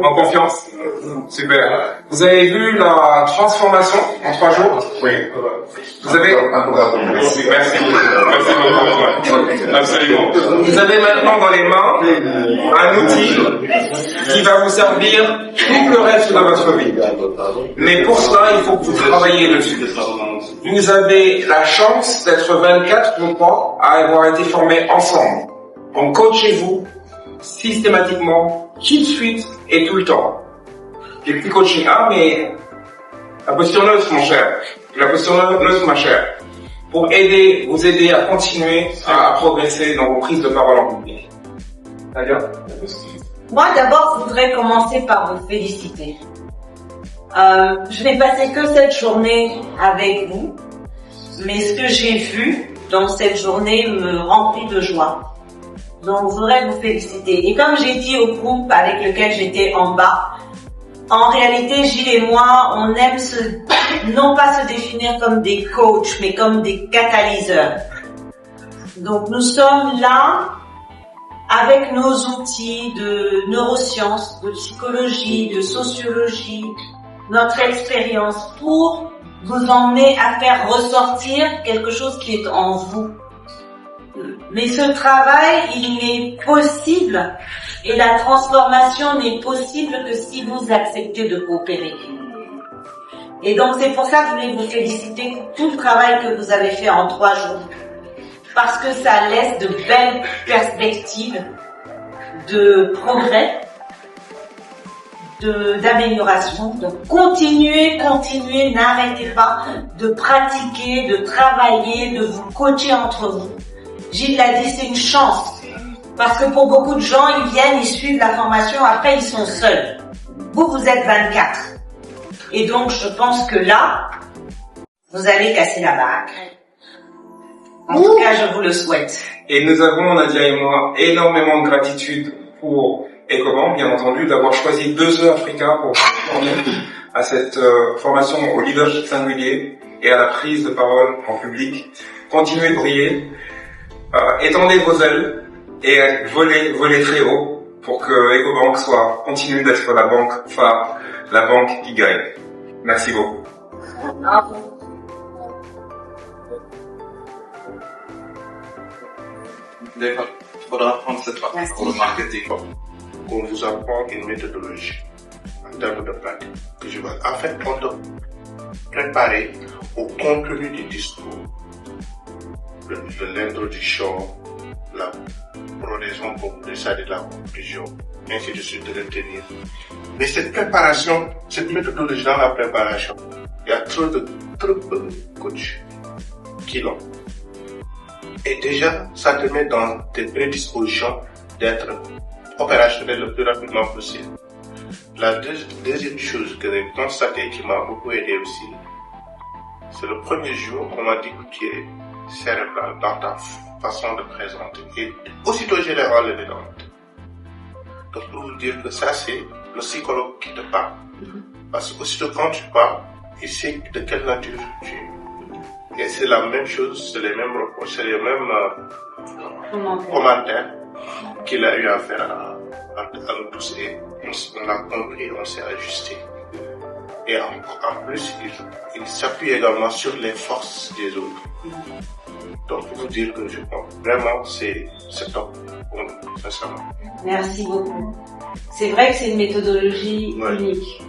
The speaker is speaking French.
En confiance. Super. Vous avez vu la transformation en 3 jours? Oui. Vous avez... Merci. Merci beaucoup. Absolument. Vous avez maintenant dans les mains un outil qui va vous servir tout le reste de votre vie. Mais pour cela, il faut que vous travailliez dessus. Vous avez la chance d'être 24 groupes à avoir été formés ensemble. Donc coachez-vous systématiquement, tout de suite et tout le temps. J'ai pris coaching 1, mais la posture neutre, mon cher. La posture neutre, ma chère. Pour vous aider à continuer à progresser dans vos prises de parole en public. D'accord? Moi, d'abord, je voudrais commencer par vous féliciter. Je n'ai passé que cette journée avec vous, mais ce que j'ai vu dans cette journée me remplit de joie. Donc, je voudrais vous féliciter. Et comme j'ai dit au groupe avec lequel j'étais en bas, en réalité, Gilles et moi, on aime non pas se définir comme des coachs, mais comme des catalyseurs. Donc, nous sommes là avec nos outils de neurosciences, de psychologie, de sociologie, notre expérience pour vous emmener à faire ressortir quelque chose qui est en vous. Mais ce travail, il n'est possible et la transformation n'est possible que si vous acceptez de coopérer. Et donc c'est pour ça que je voulais vous féliciter pour tout le travail que vous avez fait en 3 jours. Parce que ça laisse de belles perspectives de progrès, d'amélioration. Donc continuez, n'arrêtez pas de pratiquer, de travailler, de vous coacher entre vous. Gilles l'a dit, c'est une chance. Parce que pour beaucoup de gens, ils viennent, ils suivent la formation, après ils sont seuls. Vous êtes 24. Et donc je pense que là, vous allez casser la baraque. En tout cas, je vous le souhaite. Et nous avons, Nadia et moi, énormément de gratitude pour EcoBank, bien entendu, d'avoir choisi 2 œufs africains pour former à cette formation au leadership singulier et à la prise de parole en public. Continuez de briller, étendez vos ailes et volez très haut pour que EcoBank continue d'être la banque phare, la banque qui gagne. Merci beaucoup. D'accord. Il faudra prendre cette partie pour le marketing. On vous apprend une méthodologie en termes de pratique. En fait, on doit préparer au contenu du discours, de l'introduction, la brodaison, de ça, de la conclusion, ainsi de suite, de retenir. Mais cette préparation, cette méthodologie dans la préparation, il y a trop de coachs qui l'ont. Et déjà, ça te met dans tes prédispositions d'être opérationnel le plus rapidement possible. La deuxième chose que j'ai constatée qui m'a beaucoup aidé aussi, c'est le premier jour qu'on m'a dit que tu es cérébral dans ta façon de présenter. Et aussitôt je l'ai relevé dans le tête. Donc pour vous dire que ça c'est le psychologue qui te parle. Parce que aussitôt quand tu parles, il sait de quelle nature tu es. Et c'est la même chose, c'est les mêmes reproches, c'est les mêmes commentaires qu'il a eu à faire à nous tous et on a compris, on s'est ajusté. Et en plus, il s'appuie également sur les forces des autres. Donc, pour vous dire que je pense vraiment c'est top pour nous, sincèrement. Merci beaucoup. C'est vrai que c'est une méthodologie unique.